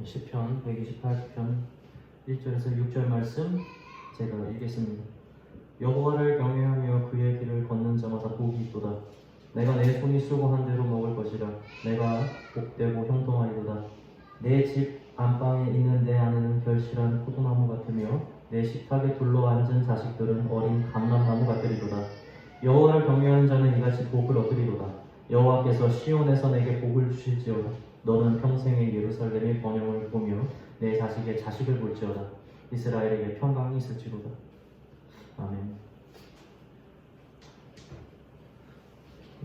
시편 128편 1절에서 6절 말씀 제가 읽겠습니다. 여호와를 경외하며 그의 길을 걷는 자마다 복이 있도다. 내가 내 손이 수고한 대로 먹을 것이라. 내가 복되고 형통하리로다. 내 집 안방에 있는 내 아내는 결실한 포도나무 같으며 내 식탁에 둘러앉은 자식들은 어린 감람나무 같으리로다. 여호와를 경외하는 자는 이같이 복을 얻으리로다. 여호와께서 시온에서 내게 복을 주실지어다. 너는 평생에 예루살렘의 번영을 보며 내 자식의 자식을 볼지어다. 이스라엘에게 평강이 있을지로다. 아멘.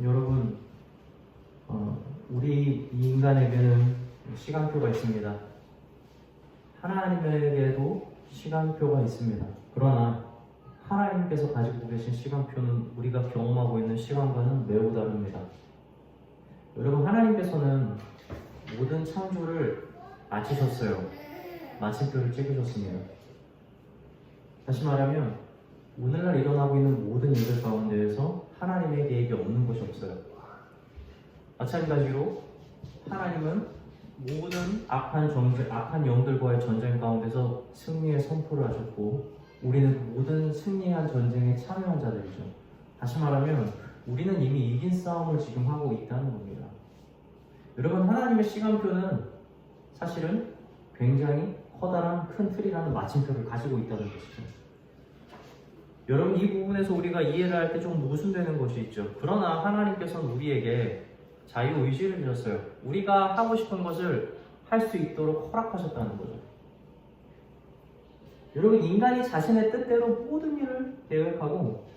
여러분, 우리 이 인간에게는 시간표가 있습니다. 하나님에게도 시간표가 있습니다. 그러나 하나님께서 가지고 계신 시간표는 우리가 경험하고 있는 시간과는 매우 다릅니다. 여러분, 하나님께서는 모든 창조를 마치셨어요. 마침표를 찍으셨습니다. 다시 말하면 오늘날 일어나고 있는 모든 일들 가운데에서 하나님의 계획이 없는 것이 없어요. 마찬가지로 하나님은 모든 악한 영들과의 전쟁 가운데서 승리의 선포를 하셨고, 우리는 모든 승리한 전쟁에 참여한 자들이죠. 다시 말하면 우리는 이미 이긴 싸움을 지금 하고 있다는 겁니다. 여러분, 하나님의 시간표는 사실은 굉장히 커다란 큰 틀이라는 마침표를 가지고 있다는 것이죠. 여러분, 이 부분에서 우리가 이해를 할 때 좀 모순되는 것이 있죠. 그러나 하나님께서는 우리에게 자유의지를 주셨어요. 우리가 하고 싶은 것을 할 수 있도록 허락하셨다는 거죠. 여러분, 인간이 자신의 뜻대로 모든 일을 계획하고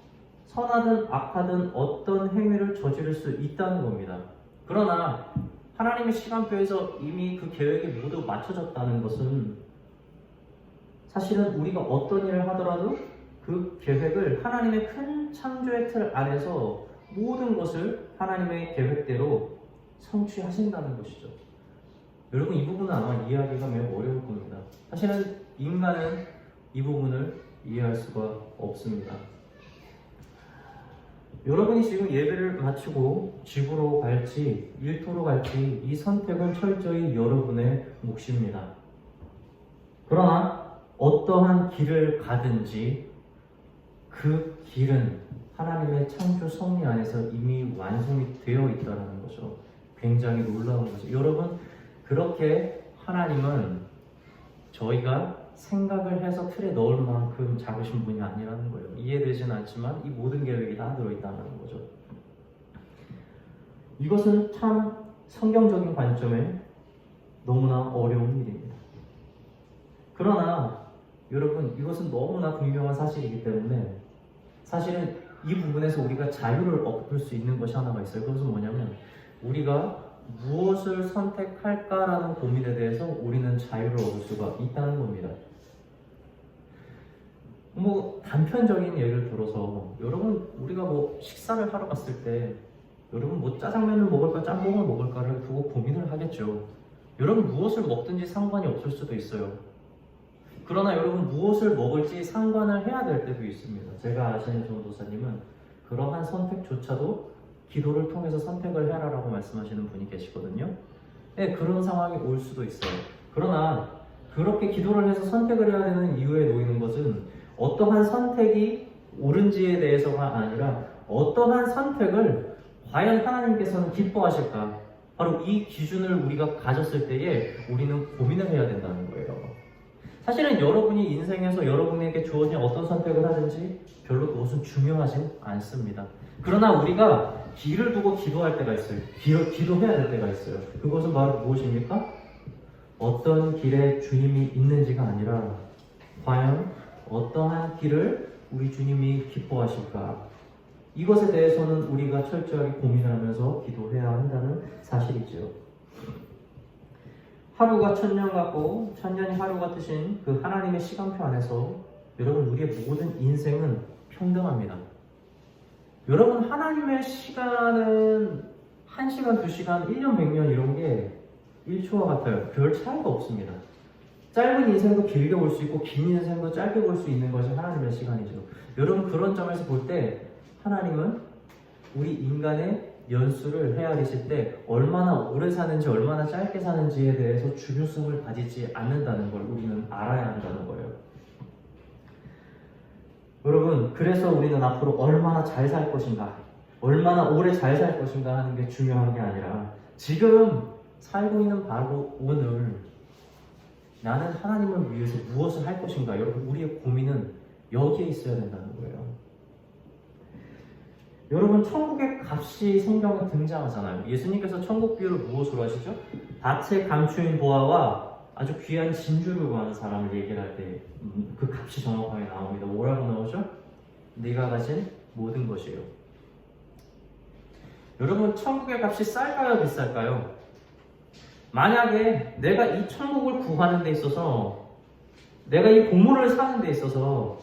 선하든 악하든 어떤 행위를 저지를 수 있다는 겁니다. 그러나 하나님의 시간표에서 이미 그 계획이 모두 맞춰졌다는 것은 사실은 우리가 어떤 일을 하더라도 그 계획을 하나님의 큰 창조의 틀 안에서 모든 것을 하나님의 계획대로 성취하신다는 것이죠. 여러분, 이 부분은 아마 이해하기가 매우 어려울 겁니다. 사실은 인간은 이 부분을 이해할 수가 없습니다. 여러분이 지금 예배를 마치고 집으로 갈지 일터로 갈지 이 선택은 철저히 여러분의 몫입니다. 그러나 어떠한 길을 가든지 그 길은 하나님의 창조 섭리 안에서 이미 완성이 되어 있다는 거죠. 굉장히 놀라운 거죠. 여러분, 그렇게 하나님은 저희가 생각을 해서 틀에 넣을 만큼 작으신 분이 아니라는 거예요. 이해되지는 않지만 이 모든 계획이 다 들어있다는 거죠. 이것은 참 성경적인 관점에 너무나 어려운 일입니다. 그러나 여러분, 이것은 너무나 분명한 사실이기 때문에 사실은 이 부분에서 우리가 자유를 얻을 수 있는 것이 하나가 있어요. 그것은 뭐냐면 우리가 무엇을 선택할까라는 고민에 대해서 우리는 자유를 얻을 수가 있다는 겁니다. 단편적인 예를 들어서 여러분, 우리가 식사를 하러 갔을 때 여러분 짜장면을 먹을까 짬뽕을 먹을까를 두고 고민을 하겠죠. 여러분, 무엇을 먹든지 상관이 없을 수도 있어요. 그러나 여러분, 무엇을 먹을지 상관을 해야 될 때도 있습니다. 제가 아시는 전도사님은 그러한 선택조차도 기도를 통해서 선택을 해라라고 말씀하시는 분이 계시거든요. 네, 그런 상황이 올 수도 있어요. 그러나 그렇게 기도를 해서 선택을 해야 되는 이유에 놓이는 것은 어떠한 선택이 옳은지에 대해서가 아니라 어떠한 선택을 과연 하나님께서는 기뻐하실까? 바로 이 기준을 우리가 가졌을 때에 우리는 고민을 해야 된다는 거예요. 사실은 여러분이 인생에서 여러분에게 주어진 어떤 선택을 하든지 별로 그것은 중요하진 않습니다. 그러나 우리가 길을 두고 기도할 때가 있어요. 기도해야 될 때가 있어요. 그것은 바로 무엇입니까? 어떤 길에 주님이 있는지가 아니라 과연 어떠한 길을 우리 주님이 기뻐하실까? 이것에 대해서는 우리가 철저하게 고민하면서 기도해야 한다는 사실이죠. 하루가 천년 같고 천년이 하루 같으신 그 하나님의 시간표 안에서 여러분, 우리의 모든 인생은 평등합니다. 여러분, 하나님의 시간은 1시간, 2시간, 1년, 100년 이런 게 1초와 같아요. 별 차이가 없습니다. 짧은 인생도 길게 볼 수 있고 긴 인생도 짧게 볼 수 있는 것이 하나님의 시간이죠. 여러분, 그런 점에서 볼 때 하나님은 우리 인간의 연수를 헤아리실 때 얼마나 오래 사는지 얼마나 짧게 사는지에 대해서 중요성을 가지지 않는다는 걸 우리는 알아야 한다는 거예요. 여러분, 그래서 우리는 앞으로 얼마나 잘 살 것인가, 얼마나 오래 잘 살 것인가 하는 게 중요한 게 아니라 지금 살고 있는 바로 오늘 나는 하나님을 위해서 무엇을 할 것인가. 여러분, 우리의 고민은 여기에 있어야 된다는 거예요. 여러분, 천국의 값이 성경에 등장하잖아요. 예수님께서 천국 비유를 무엇으로 하시죠? 밭에 감추인 보화와 아주 귀한 진주를 구하는 사람을 얘기할 때 그 값이 정확하게 나옵니다. 뭐라고 나오죠? 네가 가진 모든 것이에요. 여러분, 천국의 값이 쌀까요? 비쌀까요? 만약에 내가 이 천국을 구하는 데 있어서, 내가 이 보물을 사는 데 있어서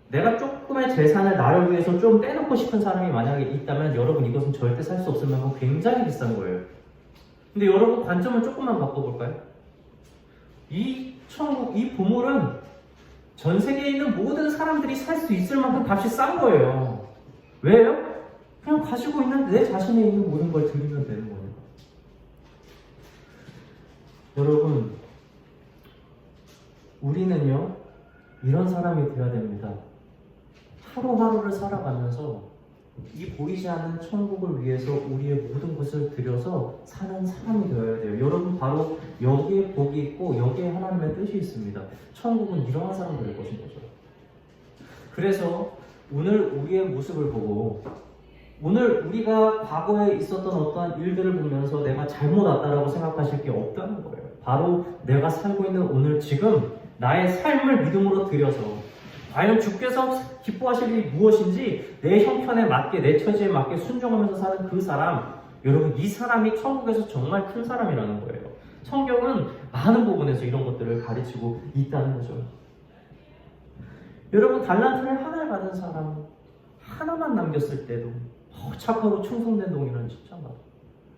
내가 조금의 재산을 나를 위해서 좀 빼놓고 싶은 사람이 만약에 있다면 여러분, 이것은 절대 살 수 없을 만큼 굉장히 비싼 거예요. 근데 여러분, 관점을 조금만 바꿔볼까요? 이 천국, 이 보물은 전 세계에 있는 모든 사람들이 살 수 있을 만큼 값이 싼 거예요. 왜요? 그냥 가지고 있는 내 자신에 있는 모든 걸 드리면 되는 거예요. 여러분, 우리는요, 이런 사람이 되어야 됩니다. 하루하루를 살아가면서 이 보이지 않는 천국을 위해서 우리의 모든 것을 들여서 사는 사람이 되어야 돼요. 여러분, 바로 여기에 복이 있고 여기에 하나님의 뜻이 있습니다. 천국은 이러한 사람들의 것인 거죠. 그래서 오늘 우리의 모습을 보고, 오늘 우리가 과거에 있었던 어떠한 일들을 보면서 내가 잘못 왔다라고 생각하실 게 없다는 거예요. 바로 내가 살고 있는 오늘 지금 나의 삶을 믿음으로 들여서 과연 주께서 기뻐하실 일이 무엇인지 내 형편에 맞게, 내 처지에 맞게 순종하면서 사는 그 사람, 여러분, 이 사람이 천국에서 정말 큰 사람이라는 거예요. 성경은 많은 부분에서 이런 것들을 가르치고 있다는 거죠. 여러분, 달란트를 하나를 받은 사람 하나만 남겼을 때도 착하고 충성된 동이라는 진짜 많아.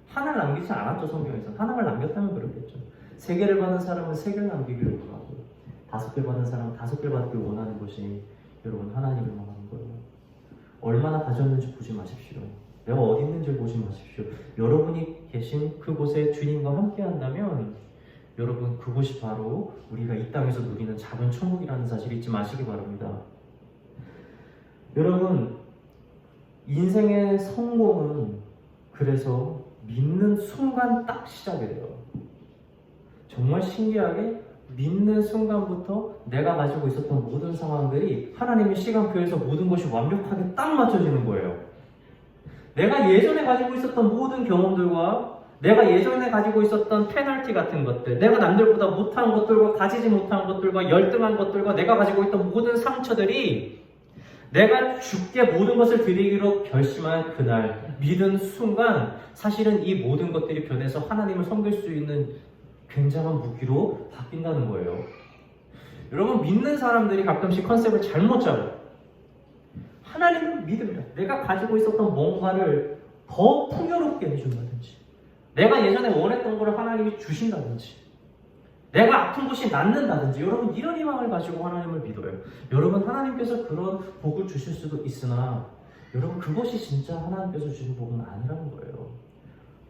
하나를 남기지 않았죠. 성경에서. 하나를 남겼다면 그렇겠죠. 3개를 받은 사람은 3개를 남기기를 원하고 5개 받은 사람은 5개 받기를 원하는 것이 여러분, 하나님을 원하는 거예요. 얼마나 가졌는지 보지 마십시오. 내가 어디 있는지 보지 마십시오. 여러분이 계신 그곳에 주님과 함께 한다면 여러분, 그곳이 바로 우리가 이 땅에서 누리는 작은 천국이라는 사실 잊지 마시기 바랍니다. 여러분, 인생의 성공은 그래서 믿는 순간 딱 시작이 돼요. 정말 신기하게 믿는 순간부터 내가 가지고 있었던 모든 상황들이 하나님의 시간표에서 모든 것이 완벽하게 딱 맞춰지는 거예요. 내가 예전에 가지고 있었던 모든 경험들과 내가 예전에 가지고 있었던 페널티 같은 것들, 내가 남들보다 못한 것들과 가지지 못한 것들과 열등한 것들과 내가 가지고 있던 모든 상처들이 내가 주께 모든 것을 드리기로 결심한 그날, 믿은 순간 사실은 이 모든 것들이 변해서 하나님을 섬길 수 있는 굉장한 무기로 바뀐다는 거예요. 여러분, 믿는 사람들이 가끔씩 컨셉을 잘못 잡아요. 하나님은 믿음이야. 내가 가지고 있었던 뭔가를 더 풍요롭게 해준다든지, 내가 예전에 원했던 걸 하나님이 주신다든지, 내가 아픈 곳이 낫는다든지, 여러분, 이런 희망을 가지고 하나님을 믿어요. 여러분, 하나님께서 그런 복을 주실 수도 있으나 여러분, 그것이 진짜 하나님께서 주신 복은 아니라는 거예요.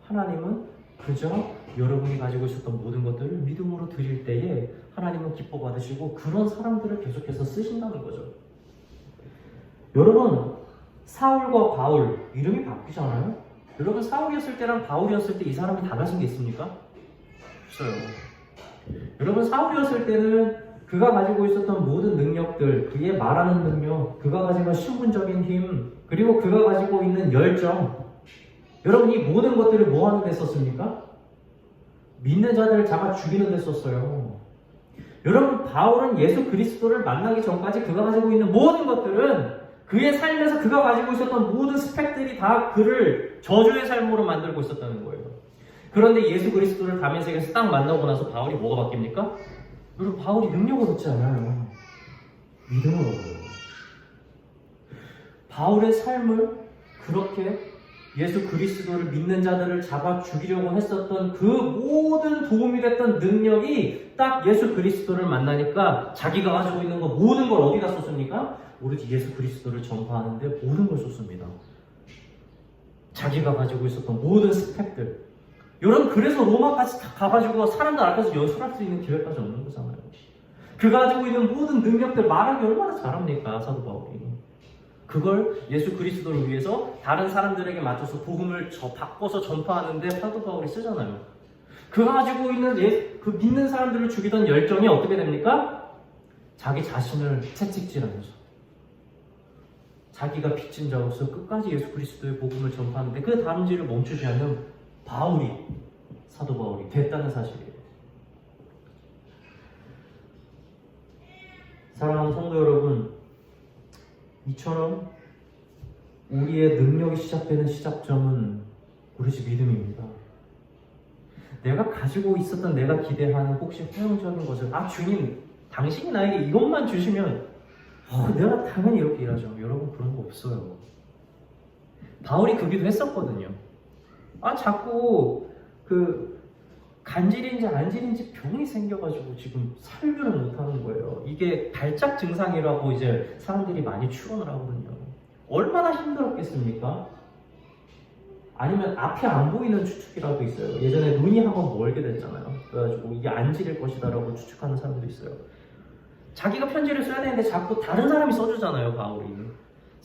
하나님은 그저 여러분이 가지고 있었던 모든 것들을 믿음으로 드릴 때에 하나님은 기뻐 받으시고 그런 사람들을 계속해서 쓰신다는 거죠. 여러분, 사울과 바울 이름이 바뀌잖아요. 여러분, 사울이었을 때랑 바울이었을 때 이 사람이 달라진 게 있습니까? 없어요. 여러분, 사울이었을 때는 그가 가지고 있었던 모든 능력들, 그의 말하는 능력, 그가 가지고 신분적인 힘, 그리고 그가 가지고 있는 열정, 여러분, 이 모든 것들을 뭐 하는 데 썼습니까? 믿는 자들을 잡아 죽이는 데 썼어요. 여러분, 바울은 예수 그리스도를 만나기 전까지 그가 가지고 있는 모든 것들은 그의 삶에서 그가 가지고 있었던 모든 스펙들이 다 그를 저주의 삶으로 만들고 있었다는 거예요. 그런데 예수 그리스도를 다메섹에서 딱 만나고 나서 바울이 뭐가 바뀝니까? 여러분, 바울이 능력을 얻지 않아요. 믿음을 얻어요. 바울의 삶을 그렇게 예수 그리스도를 믿는 자들을 잡아 죽이려고 했었던 그 모든 도움이 됐던 능력이 딱 예수 그리스도를 만나니까 자기가 가지고 있는 거 모든 걸 어디다 쏟습니까? 오로지 예수 그리스도를 전파하는데 모든 걸 쏟습니다. 자기가 가지고 있었던 모든 스펙들. 여러분, 그래서 로마까지 다 가가지고 사람들 앞에서 연설할 수 있는 기회까지 얻는 거잖아요. 그가 가지고 있는 모든 능력들 말하기 얼마나 잘합니까, 사도 바울이. 그걸 예수 그리스도를 위해서 다른 사람들에게 맞춰서 복음을 바꿔서 전파하는데 사도 바울이 쓰잖아요. 그가 가지고 있는 그 믿는 사람들을 죽이던 열정이 어떻게 됩니까? 자기 자신을 채찍질하면서 자기가 빚진 자로서 끝까지 예수 그리스도의 복음을 전파하는데 그 다름질을 멈추지 않는 바울이, 사도 바울이 됐다는 사실이에요. 사랑하는 성도 여러분, 이처럼 우리의 능력이 시작되는 시작점은 오로지 믿음입니다. 내가 가지고 있었던, 내가 기대하는 혹시 허용적인 것을, 주님, 당신이 나에게 이것만 주시면 내가 당연히 이렇게 일하죠. 여러분, 그런 거 없어요. 바울이 그 기도 했었거든요. 자꾸 간질인지 안질인지 병이 생겨가지고 지금 살교를 못하는 거예요. 이게 발작 증상이라고 이제 사람들이 많이 추론을 하거든요. 얼마나 힘들었겠습니까? 아니면 앞이 안 보이는 추측이라도 있어요. 예전에 눈이 한번 멀게 됐잖아요. 그래가지고 이게 안질일 것이다라고 추측하는 사람도 있어요. 자기가 편지를 써야 되는데 자꾸 다른 사람이 써주잖아요, 바울이.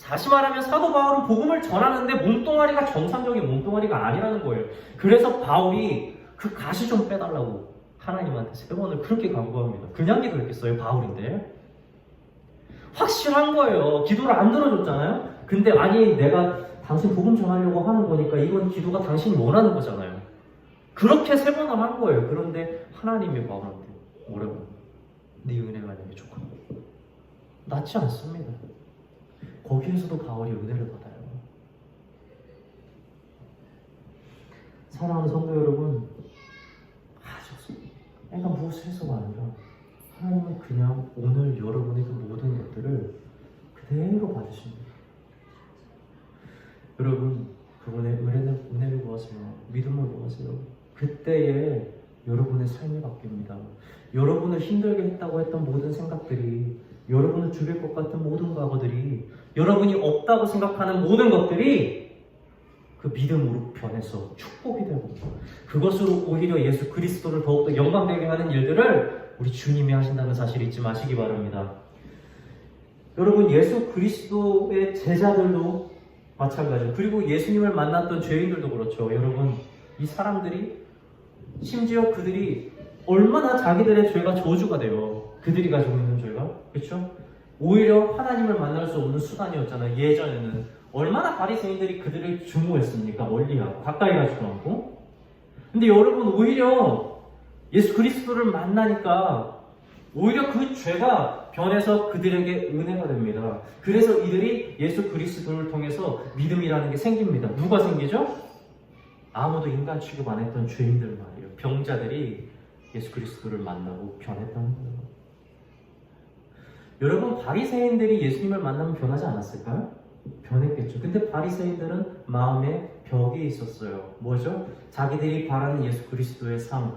다시 말하면 사도 바울은 복음을 전하는데 몸뚱아리가 정상적인 몸뚱아리가 아니라는 거예요. 그래서 바울이 그 가시 좀 빼달라고 하나님한테 3번을 그렇게 간구합니다. 그냥 기도했겠어요, 바울인데. 확실한 거예요. 기도를 안 들어줬잖아요. 근데 내가 당신 복음 전하려고 하는 거니까 이건 기도가 당신이 원하는 거잖아요. 그렇게 3번을 한 거예요. 그런데 하나님이 바울한테 뭐라고? 네 은혜가 내게 족하고 낫지 않습니다. 거기에서도 바울이 은혜를 받아요. 사랑하는 성도 여러분, 내가 무엇을 해서가 아니라 하나님은 그냥 오늘 여러분의 그 모든 것들을 그대로 받으십니다. 여러분, 그분의 은혜를 구하세요. 믿음을 구하세요. 그때에 여러분의 삶이 바뀝니다. 여러분을 힘들게 했다고 했던 모든 생각들이, 여러분을 죽일 것 같은 모든 과거들이, 여러분이 없다고 생각하는 모든 것들이 그 믿음으로 변해서 축복이 되고, 그것으로 오히려 예수 그리스도를 더욱더 영광되게 하는 일들을 우리 주님이 하신다는 사실을 잊지 마시기 바랍니다. 여러분, 예수 그리스도의 제자들도 마찬가지죠. 그리고 예수님을 만났던 죄인들도 그렇죠. 여러분, 이 사람들이, 심지어 그들이 얼마나 자기들의 죄가 저주가 돼요. 그들이 가지고 있는 죄가. 그렇죠? 오히려 하나님을 만날 수 없는 수단이었잖아요. 예전에는 얼마나 바리새인들이 그들을 증오했습니까? 멀리하고 가까이 가지도 않고. 근데 여러분, 오히려 예수 그리스도를 만나니까 오히려 그 죄가 변해서 그들에게 은혜가 됩니다. 그래서 이들이 예수 그리스도를 통해서 믿음이라는 게 생깁니다. 누가 생기죠? 아무도 인간 취급 안 했던 죄인들 말이에요. 병자들이 예수 그리스도를 만나고 변했다는 거예요. 여러분, 바리새인들이 예수님을 만나면 변하지 않았을까요? 변했겠죠. 근데 바리새인들은 마음에 벽이 있었어요. 뭐죠? 자기들이 바라는 예수 그리스도의 삶,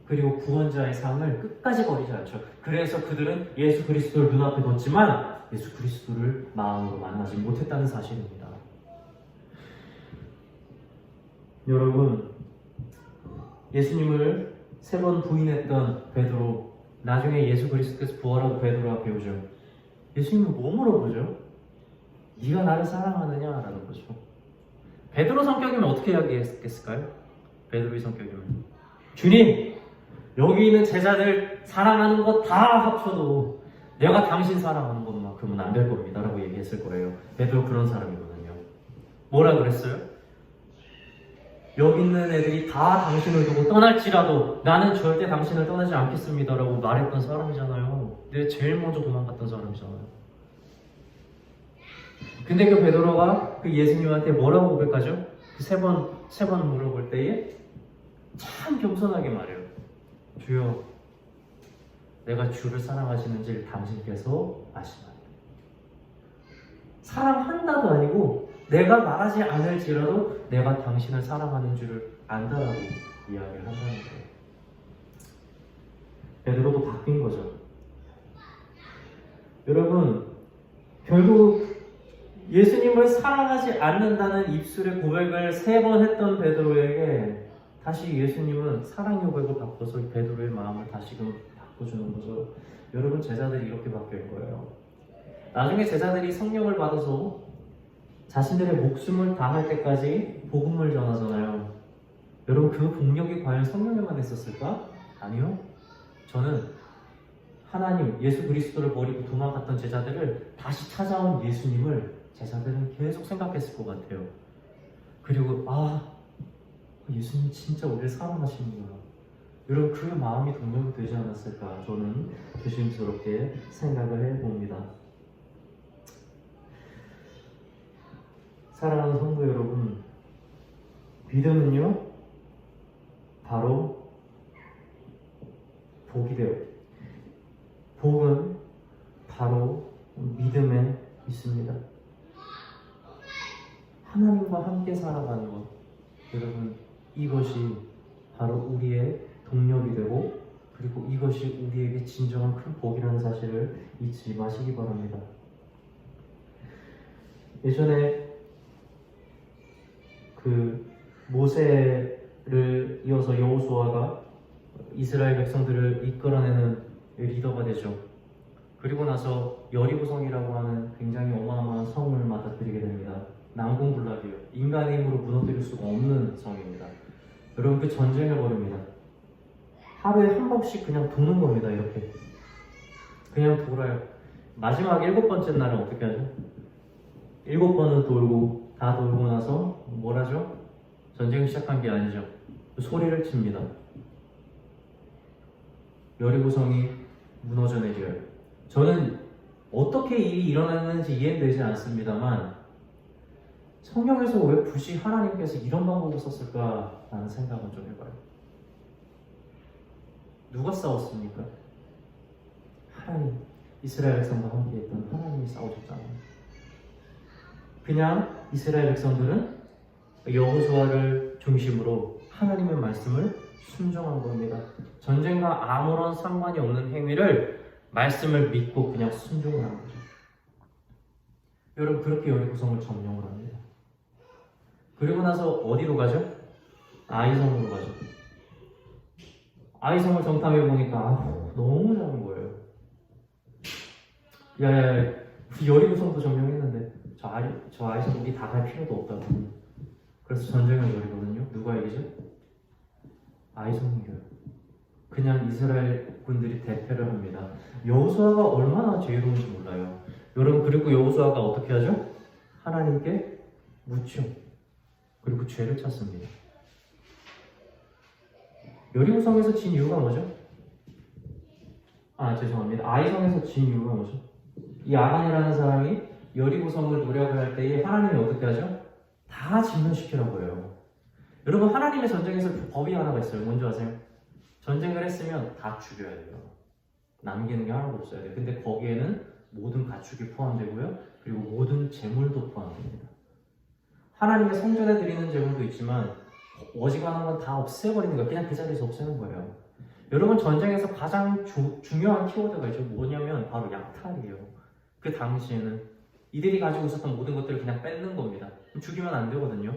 그리고 구원자의 삶을 끝까지 버리지 않죠. 그래서 그들은 예수 그리스도를 눈앞에 뒀지만 예수 그리스도를 마음으로 만나지 못했다는 사실입니다. 여러분, 예수님을 3번 부인했던 베드로, 나중에 예수 그리스도께서 부활하고 베드로가 배우죠. 예수님은 뭐 물어보죠? 네가 나를 사랑하느냐? 라는 거죠. 베드로 성격이면 어떻게 이야기했을까요? 베드로의 성격이면, 주님, 여기 있는 제자들 사랑하는 거 다 합쳐도 내가 당신 사랑하는 것만큼은 안 될 겁니다 라고 얘기했을 거예요. 베드로 그런 사람이거든요. 뭐라 그랬어요? 여기 있는 애들이 다 당신을 두고 떠날지라도 나는 절대 당신을 떠나지 않겠습니다 라고 말했던 사람이잖아요. 내가 제일 먼저 도망갔던 사람이잖아요. 근데 그 베드로가 그 예수님한테 뭐라고 고백하죠? 그 세 번 물어볼 때에 참 겸손하게 말해요. 주여, 내가 주를 사랑하시는지를 당신께서 아시나이다. 사랑한다도 아니고 내가 말하지 않을지라도 내가 당신을 사랑하는 줄을 안다라고 이야기를 한다는 거예요. 베드로도 바뀐 거죠. 여러분, 결국 예수님 예수님을 사랑하지 않는다는 입술의 고백을 3번 했던 베드로에게 다시 예수님은 사랑의 고백을 바꿔서 베드로의 마음을 다시금 바꿔주는 거죠. 여러분, 제자들이 이렇게 바뀐 거예요. 나중에 제자들이 성령을 받아서 자신들의 목숨을 다할 때까지 복음을 전하잖아요. 여러분, 그 복력이 과연 성령에만 있었을까? 아니요. 저는 하나님, 예수 그리스도를 버리고 도망갔던 제자들을 다시 찾아온 예수님을 제자들은 계속 생각했을 것 같아요. 그리고 예수님 진짜 우리를 사랑하시는구나. 여러분, 그 마음이 동력이 되지 않았을까? 저는 조심스럽게 생각을 해봅니다. 사랑하는 성도 여러분, 믿음은요 바로 복이래요. 복은 바로 믿음에 있습니다. 하나님과 함께 살아가는 것, 여러분, 이것이 바로 우리의 동력이 되고, 그리고 이것이 우리에게 진정한 큰 복이라는 사실을 잊지 마시기 바랍니다. 예전에 그 모세를 이어서 여호수아가 이스라엘 백성들을 이끌어내는 리더가 되죠. 그리고 나서 여리고성이라고 하는 굉장히 어마어마한 성을 맡아들이게 됩니다. 난공불락이에요. 인간의 힘으로 무너뜨릴 수가 없는 성입니다. 여러분, 그 전쟁을 벌입니다. 하루에 한 번씩 그냥 도는 겁니다. 이렇게 그냥 돌아요. 마지막 7번째 날은 어떻게 하죠? 7번은 돌고 다 돌고 나서 뭘 하죠? 전쟁을 시작한 게 아니죠. 소리를 칩니다. 여리고성이 무너져 내려요. 저는 어떻게 일이 일어났는지 이해되지 않습니다만 성경에서 왜 굳이 하나님께서 이런 방법을 썼을까라는 생각은 좀 해봐요. 누가 싸웠습니까? 하나님, 이스라엘 백성과 함께했던 하나님이 싸우셨잖아요. 그냥 이스라엘 백성들은 여호수아를 중심으로 하나님의 말씀을 순종한 겁니다. 전쟁과 아무런 상관이 없는 행위를 말씀을 믿고 그냥 순종을 한 거죠. 여러분, 그렇게 여리고성을 점령을 합니다. 그리고 나서 어디로 가죠? 아이성으로 가죠. 아이성을 정탐해 보니까 너무 작은 거예요. 야야야, 여리고성도 점령했는데 저 아이성 우리 다 갈 필요도 없다고. 그래서 전쟁을 벌이거든요. 누가 이기죠? 아이성이 이겨요. 그냥 이스라엘 군들이 대패를 합니다. 여호수아가 얼마나 지혜로운지 몰라요. 여러분, 그리고 여호수아가 어떻게 하죠? 하나님께 묻죠. 그리고 죄를 찾습니다. 여리고성에서 진 이유가 뭐죠? 죄송합니다. 아이성에서 진 이유가 뭐죠? 이 아간이라는 사람이 여리고성을 노략을 할 때에 하나님이 어떻게 하죠? 다 진멸시키라고 해요. 여러분, 하나님의 전쟁에서 법이 하나가 있어요. 뭔지 아세요? 전쟁을 했으면 다 죽여야 돼요. 남기는 게 하나도 없어야 돼요. 근데 거기에는 모든 가축이 포함되고요. 그리고 모든 재물도 포함됩니다. 하나님의 성전에 드리는 재물도 있지만 어지간한 건 다 없애버리는 거예요. 그냥 그 자리에서 없애는 거예요. 여러분, 전쟁에서 가장 중요한 키워드가 있죠. 뭐냐면 바로 약탈이에요. 그 당시에는 이들이 가지고 있었던 모든 것들을 그냥 뺏는 겁니다. 죽이면 안 되거든요.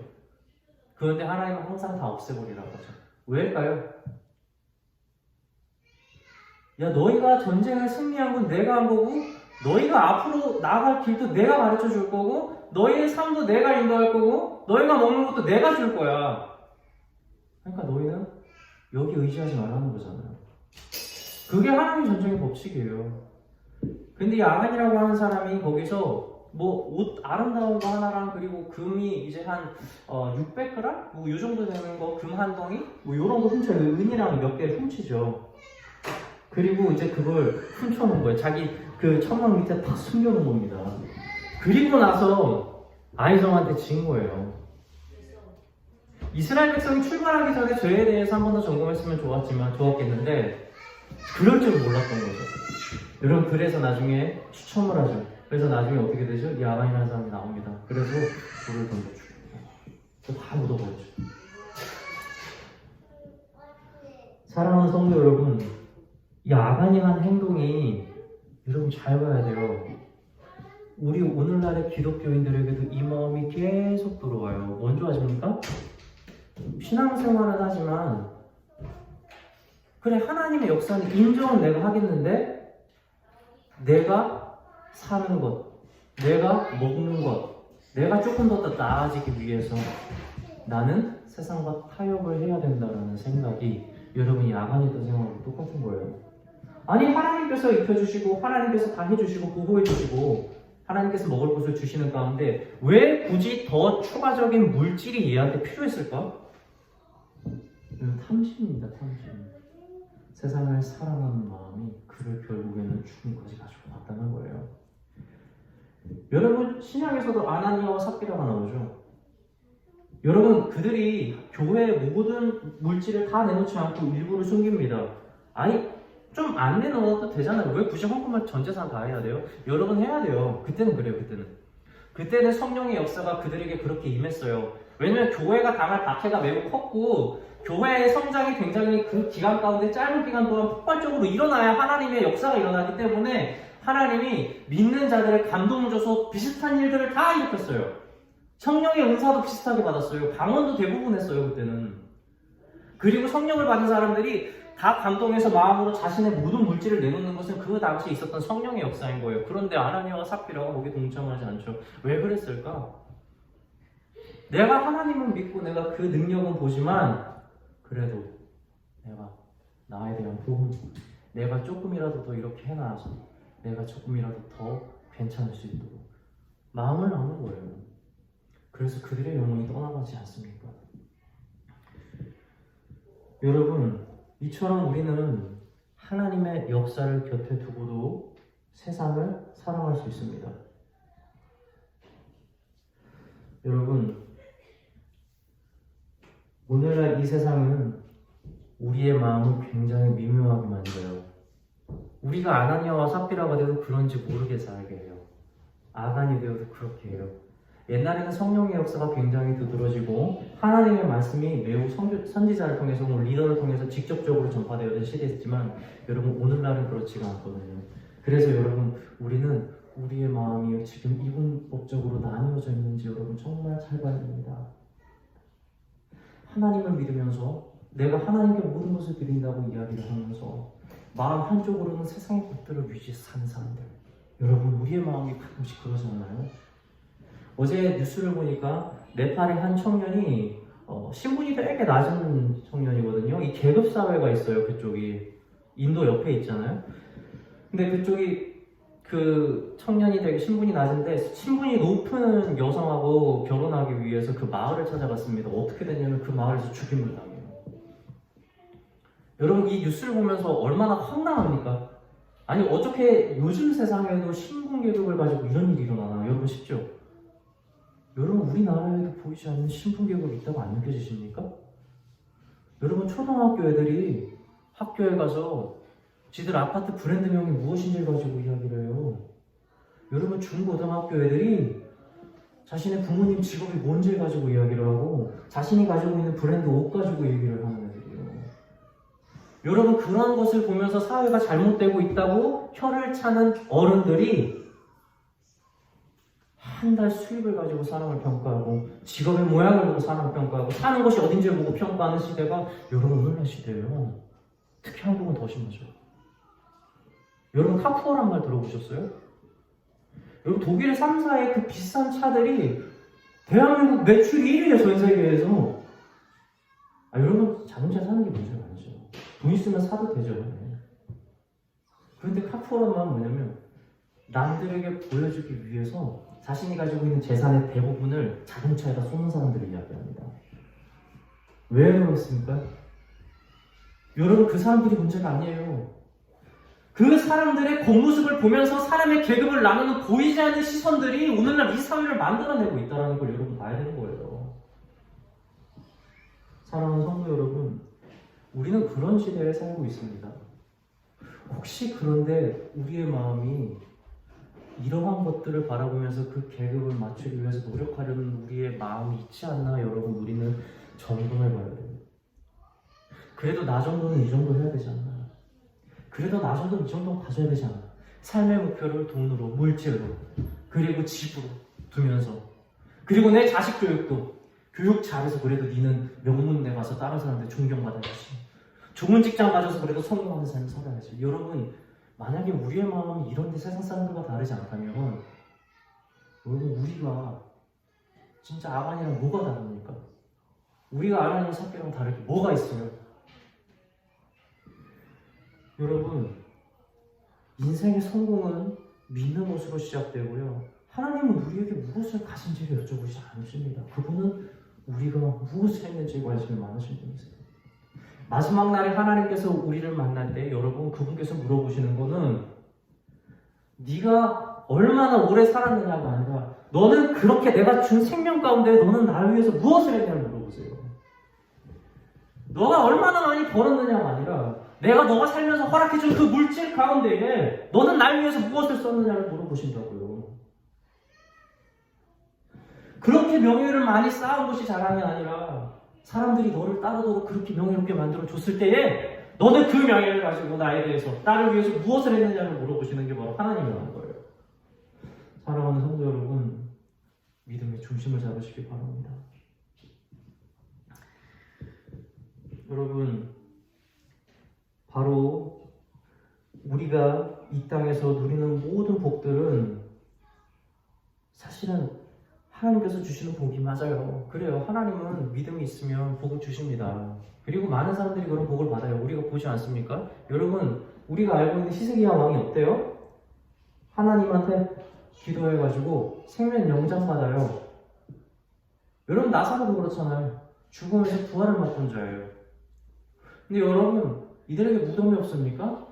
그런데 하나님은 항상 다 없애버리라고 하죠. 왜일까요? 야, 너희가 전쟁을 승리한 건 내가 한 거고, 너희가 앞으로 나아갈 길도 내가 가르쳐 줄 거고, 너희의 삶도 내가 인도할 거고, 너희가 먹는 것도 내가 줄 거야. 그러니까 너희는 여기 의지하지 말라는 거잖아요. 그게 하나님의 전쟁의 법칙이에요. 근데 이 아간이라고 하는 사람이 거기서 옷 아름다운 거 하나랑, 그리고 금이 이제 한 600g? 이 정도 되는 거, 금 한 덩이? 요런 거 훔쳐요. 은이랑 몇 개 훔치죠. 그리고 이제 그걸 훔쳐놓은 거예요. 자기 그 천막 밑에 다 숨겨놓은 겁니다. 그리고 나서 아이성한테 진 거예요. 이스라엘 백성이 출발하기 전에 죄에 대해서 한 번 더 점검했으면 좋았겠는데 그럴 줄 몰랐던 거죠. 여러분, 그래서 나중에 추첨을 하죠. 그래서 나중에 어떻게 되죠? 이 아간이라는 사람이 나옵니다. 그래서 돌을 던져 죽여요. 다 묻어버렸죠. 사랑하는 성도 여러분, 이 아간이 한 행동이 여러분 잘 봐야 돼요. 우리 오늘날의 기독교인들에게도 이 마음이 계속 들어와요. 뭔지 아십니까? 신앙생활은 하지만 그래 하나님의 역사는 인정은 내가 하겠는데 내가 사는 것, 내가 먹는 것, 내가 조금 더 나아지기 위해서 나는 세상과 타협을 해야 된다는 생각이 여러분이 야간이든 생각하고 똑같은 거예요. 아니 하나님께서 입혀주시고 하나님께서 다 해주시고 보호해주시고 하나님께서 먹을 것을 주시는 가운데 왜 굳이 더 추가적인 물질이 얘한테 필요했을까? 탐심입니다. 탐심. 세상을 사랑하는 마음이 그를 결국에는 죽음까지 가지고 왔다는 거예요. 여러분 신약에서도 아나니아와 삽비라가 나오죠. 여러분 그들이 교회의 모든 물질을 다 내놓지 않고 일부를 숨깁니다. 아니 좀 안 내놓아도 되잖아요. 왜 굳이 헌금을 전 재산 다 해야 돼요? 여러분 해야 돼요. 그때는 그래요. 그때는 성령의 역사가 그들에게 그렇게 임했어요. 왜냐면 교회가 당할 박해가 매우 컸고 교회의 성장이 굉장히 그 기간 가운데 짧은 기간 동안 폭발적으로 일어나야 하나님의 역사가 일어나기 때문에 하나님이 믿는 자들의 감동을 줘서 비슷한 일들을 다 일으켰어요. 성령의 은사도 비슷하게 받았어요. 방언도 대부분 했어요. 그때는. 그리고 성령을 받은 사람들이 다 감동해서 마음으로 자신의 모든 물질을 내놓는 것은 그 당시에 있었던 성령의 역사인 거예요. 그런데 아나니아와 삽비라가 거기에 동참하지 않죠. 왜 그랬을까? 내가 하나님을 믿고 내가 그 능력은 보지만 그래도 내가 나에 대한 부분, 내가 조금이라도 더 이렇게 해놔서 내가 조금이라도 더 괜찮을 수 있도록 마음을 나눈 거예요. 그래서 그들의 영혼이 떠나가지 않습니까? 여러분, 이처럼 우리는 하나님의 역사를 곁에 두고도 세상을 사랑할 수 있습니다. 여러분, 오늘날 이 세상은 우리의 마음을 굉장히 미묘하게 만들어요. 우리가 아나니아와 삽비라가 돼도 그런지 모르게 살게 해요. 아간이 되어도 그렇게 해요. 옛날에는 성령의 역사가 굉장히 두드러지고 하나님의 말씀이 매우 선지자를 통해서 리더를 통해서 직접적으로 전파되어진 시대였지만 여러분 오늘날은 그렇지가 않거든요. 그래서 여러분 우리는 우리의 마음이 지금 이분법적으로 나뉘어져 있는지 여러분 정말 잘 봐야 됩니다. 하나님을 믿으면서 내가 하나님께 모든 것을 드린다고 이야기를 하면서 마음 한쪽으로는 세상의 것들을 위해서 사는 사람들, 여러분 우리의 마음이 가끔씩 그러지 않나요? 어제 뉴스를 보니까 네팔의 한 청년이 신분이 되게 낮은 청년이거든요. 이 계급사회가 있어요. 그쪽이 인도 옆에 있잖아요. 근데 그쪽이 그 청년이 되게 신분이 낮은데 신분이 높은 여성하고 결혼하기 위해서 그 마을을 찾아갔습니다. 어떻게 됐냐면 그 마을에서 죽임을 당해요. 여러분 이 뉴스를 보면서 얼마나 황당합니까? 아니 어떻게 요즘 세상에도 신분 계급을 가지고 이런 일이 일어나나 여러분 싶죠? 여러분 우리나라에도 보이지 않는 신분 계급이 있다고 안 느껴지십니까? 여러분 초등학교 애들이 학교에 가서 지들 아파트 브랜드명이 무엇인지 가지고 이야기를 해요. 여러분 중고등학교 애들이 자신의 부모님 직업이 뭔지 가지고 이야기를 하고 자신이 가지고 있는 브랜드 옷 가지고 얘기를 하는 애들이에요. 여러분 그런 것을 보면서 사회가 잘못되고 있다고 혀를 차는 어른들이 한 달 수입을 가지고 사람을 평가하고 직업의 모양을 보고 사람을 평가하고 사는 것이 어딘지를 보고 평가하는 시대가 여러분 오늘날 시대예요. 특히 한국은 더 심하죠. 여러분 카푸어란 말 들어보셨어요? 여러분 독일의 3사의 그 비싼 차들이 대한민국 매출 1위에 전 세계에서 여러분 자동차 사는 게 문제가 아니죠. 돈 있으면 사도 되죠. 그런데 카푸어란 말은 뭐냐면 남들에게 보여주기 위해서 자신이 가지고 있는 재산의 대부분을 자동차에다 쏟는 사람들을 이야기합니다. 왜 그렇습니까? 여러분 그 사람들이 문제가 아니에요. 그 사람들의 겉모습을 보면서 사람의 계급을 나누는 보이지 않는 시선들이 오늘날 이 사회를 만들어내고 있다는 걸 여러분 봐야 되는 거예요. 사랑하는 성도 여러분, 우리는 그런 시대에 살고 있습니다. 혹시 그런데 우리의 마음이 이러한 것들을 바라보면서 그 계급을 맞추기 위해서 노력하려는 우리의 마음이 있지 않나 여러분 우리는 점검해 봐야 돼요. 그래도 나 정도는 이 정도 해야 되지 않나? 그래도 나 정도는 이 정도 가져야 되지 않나? 삶의 목표를 돈으로, 물질로 그리고 집으로 두면서, 그리고 내 자식 교육도 교육 잘해서 그래도 니는 명문대 가서 다른 사람들 존경받아야지, 좋은 직장 가져서 그래도 성공하는 삶을 살아야지. 여러분, 만약에 우리의 마음이 이런데 세상 사람들과 다르지 않다면 여러분, 우리가 진짜 아간이랑 뭐가 다릅니까? 우리가 아간이랑 삭개랑 다르게 뭐가 있어요? 여러분, 인생의 성공은 믿는 것으로 시작되고요, 하나님은 우리에게 무엇을 가진지를 여쭤보지 않으십니다. 그분은 우리가 무엇을 했는지에 관심이 많으신 분이세요. 마지막 날에 하나님께서 우리를 만날 때 여러분, 그분께서 물어보시는 거는 네가 얼마나 오래 살았느냐가 아니라 너는 그렇게 내가 준 생명 가운데 너는 나를 위해서 무엇을 했냐를 물어보세요. 너가 얼마나 많이 벌었느냐가 아니라 내가 너가 살면서 허락해준 그 물질 가운데에 너는 날 위해서 무엇을 썼느냐를 물어보신다고요. 그렇게 명예를 많이 쌓은 것이 자랑이 아니라 사람들이 너를 따르도록 그렇게 명예롭게 만들어줬을 때에 너는 그 명예를 가지고 나에 대해서 나를 위해서 무엇을 했느냐를 물어보시는 게 바로 하나님이라는 거예요. 사랑하는 성도 여러분, 믿음의 중심을 잡으시기 바랍니다. 여러분, 바로 우리가 이 땅에서 누리는 모든 복들은 사실은 하나님께서 주시는 복이 맞아요. 그래요. 하나님은 믿음이 있으면 복을 주십니다. 그리고 많은 사람들이 그런 복을 받아요. 우리가 보지 않습니까? 여러분, 우리가 알고 있는 히스기야 왕이 어때요? 하나님한테 기도해가지고 생명 영장 받아요. 여러분, 나사로도 그렇잖아요. 죽음에서 부활을 맛본 자예요. 근데 여러분, 이들에게 무덤이 없습니까?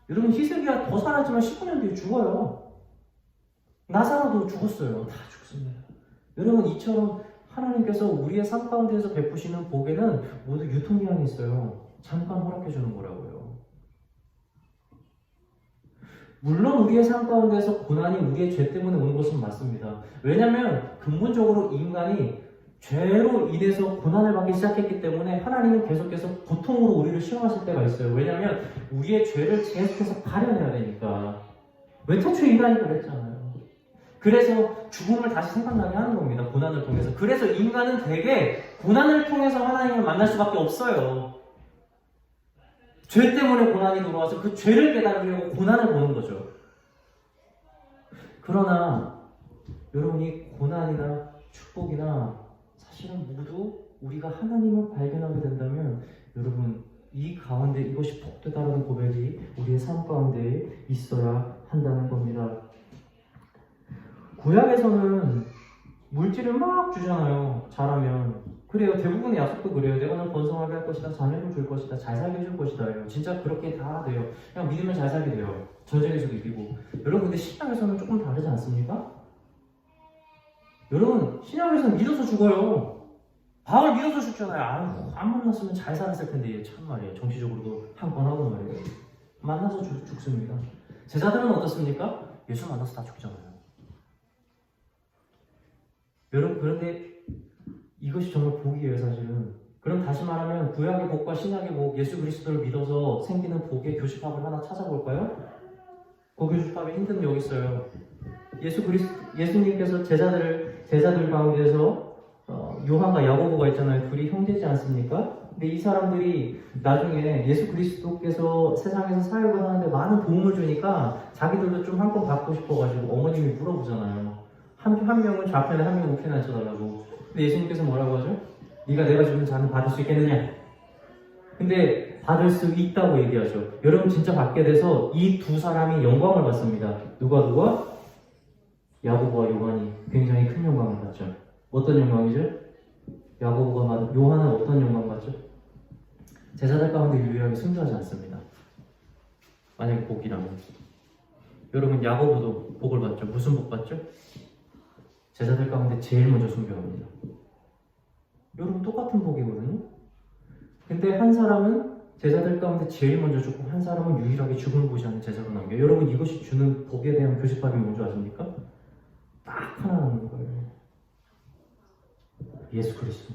여러분, 히스기야 더 살았지만 19년 뒤에 죽어요. 나사로도 죽었어요. 다 죽습니다. 여러분, 이처럼 하나님께서 우리의 삶 가운데에서 베푸시는 복에는 모두 유통기한이 있어요. 잠깐 허락해주는 거라고요. 물론 우리의 삶 가운데에서 고난이 우리의 죄 때문에 오는 것은 맞습니다. 왜냐하면 근본적으로 인간이 죄로 인해서 고난을 받기 시작했기 때문에 하나님은 계속해서 고통으로 우리를 시험하실 때가 있어요. 왜냐하면 우리의 죄를 계속해서 가려내야 되니까. 왜 태초에 인간이 그랬잖아요. 그래서 죽음을 다시 생각나게 하는 겁니다. 고난을 통해서. 그래서 인간은 되게 고난을 통해서 하나님을 만날 수밖에 없어요. 죄 때문에 고난이 들어와서 그 죄를 깨달으려고 고난을 보는 거죠. 그러나 여러분이 고난이나 축복이나 사실은 모두 우리가 하나님을 발견하게 된다면 여러분, 이 가운데 이것이 복되다라는 고백이 우리의 삶 가운데 있어야 한다는 겁니다. 구약에서는 물질을 막 주잖아요. 잘하면. 그래요. 대부분의 약속도 그래요. 내가 널 번성하게 할 것이다. 자녀를 줄 것이다. 잘 살게 해줄 것이다. 진짜 그렇게 다 돼요. 그냥 믿으면 잘 살게 돼요. 전쟁에서도 이기고. 여러분, 근데 신약에서는 조금 다르지 않습니까? 여러분, 신약에서는 믿어서 죽어요. 바울 믿어서 죽잖아요. 아유, 안 만났으면 잘 살았을 텐데. 참 말이에요. 정치적으로도 한 번 하고 말이에요. 만나서 죽습니다. 제자들은 어떻습니까? 예수 만나서 다 죽잖아요. 여러분, 그런데 이것이 정말 복이에요, 사실은. 그럼 다시 말하면 구약의 복과 신약의 복, 예수 그리스도를 믿어서 생기는 복의 교집합을 하나 찾아볼까요? 그 교집합의 힌트는 여기 있어요. 예수님께서 제자들 가운데서 요한과 야고보가 있잖아요. 둘이 형제지 않습니까? 근데 이 사람들이 나중에 예수 그리스도께서 세상에서 사역을 하는데 많은 도움을 주니까 자기들도 좀 한 번 받고 싶어가지고 어머님이 물어보잖아요. 한 명은 좌편에 한 명은 우편에 앉혀달라고. 근데 예수님께서 뭐라고 하죠? 네가 내가 주는 잔을 받을 수 있겠느냐? 근데 받을 수 있다고 얘기하죠. 여러분, 진짜 받게 돼서 이 두 사람이 영광을 받습니다. 누가? 야고보와 요한이 굉장히 큰 영광을 받죠. 어떤 영광이죠? 야고보가 받은, 요한은 어떤 영광 받죠? 제자들 가운데 유일하게 순교하지 않습니다. 만약에 복이라면. 여러분, 야고보도 복을 받죠. 무슨 복 받죠? 제자들 가운데 제일 먼저 순교합니다. 여러분, 똑같은 복이거든요. 근데 한 사람은 제자들 가운데 제일 먼저 죽고 한 사람은 유일하게 죽음을 보지 않는 제자로 남겨요. 여러분, 이것이 주는 복에 대한 교집합이 뭔지 아십니까? 딱 하나 남는 거예요. 예수 그리스도.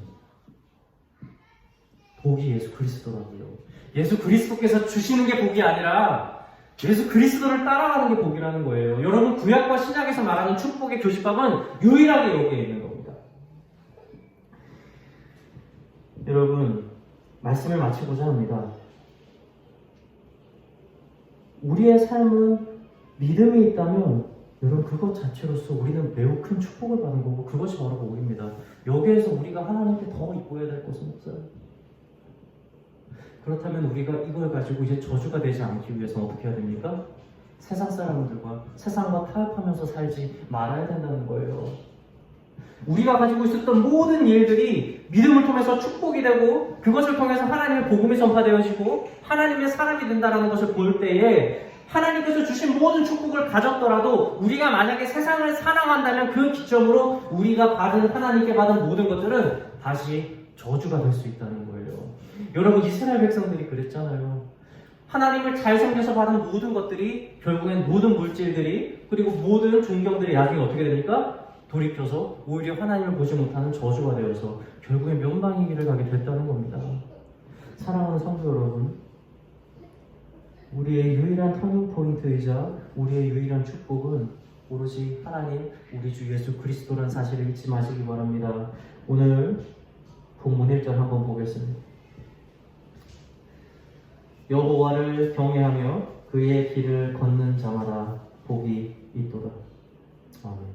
복이 예수 그리스도라고요. 예수 그리스도께서 주시는 게 복이 아니라 예수 그리스도를 따라가는 게 복이라는 거예요. 여러분, 구약과 신약에서 말하는 축복의 교집합은 유일하게 여기에 있는 겁니다. 여러분, 말씀을 마치고자 합니다. 우리의 삶은 믿음이 있다면 여러분, 그것 자체로서 우리는 매우 큰 축복을 받는 거고, 그것이 바로 복입니다. 여기에서 우리가 하나님께 더 이뻐야 될 것은 없어요. 그렇다면 우리가 이걸 가지고 이제 저주가 되지 않기 위해서 어떻게 해야 됩니까? 세상 사람들과 세상과 타협하면서 살지 말아야 된다는 거예요. 우리가 가지고 있었던 모든 일들이 믿음을 통해서 축복이 되고, 그것을 통해서 하나님의 복음이 전파되어지고 하나님의 사람이 된다는 것을 볼 때에, 하나님께서 주신 모든 축복을 가졌더라도 우리가 만약에 세상을 사랑한다면 그 기점으로 우리가 하나님께 받은 모든 것들은 다시 저주가 될 수 있다는 거예요. 여러분, 이스라엘 백성들이 그랬잖아요. 하나님을 잘 섬겨서 받은 모든 것들이 결국엔 모든 물질들이, 그리고 모든 존경들이 나중에 어떻게 됩니까? 돌이켜서 오히려 하나님을 보지 못하는 저주가 되어서 결국엔 멸망의 길을 가게 됐다는 겁니다. 사랑하는 성도 여러분, 우리의 유일한 터닝 포인트이자 우리의 유일한 축복은 오로지 하나님, 우리 주 예수 그리스도라는 사실을 잊지 마시기 바랍니다. 오늘 본문 1절 한번 보겠습니다. 여호와를 경외하며 그의 길을 걷는 자마다 복이 있도다. 아멘.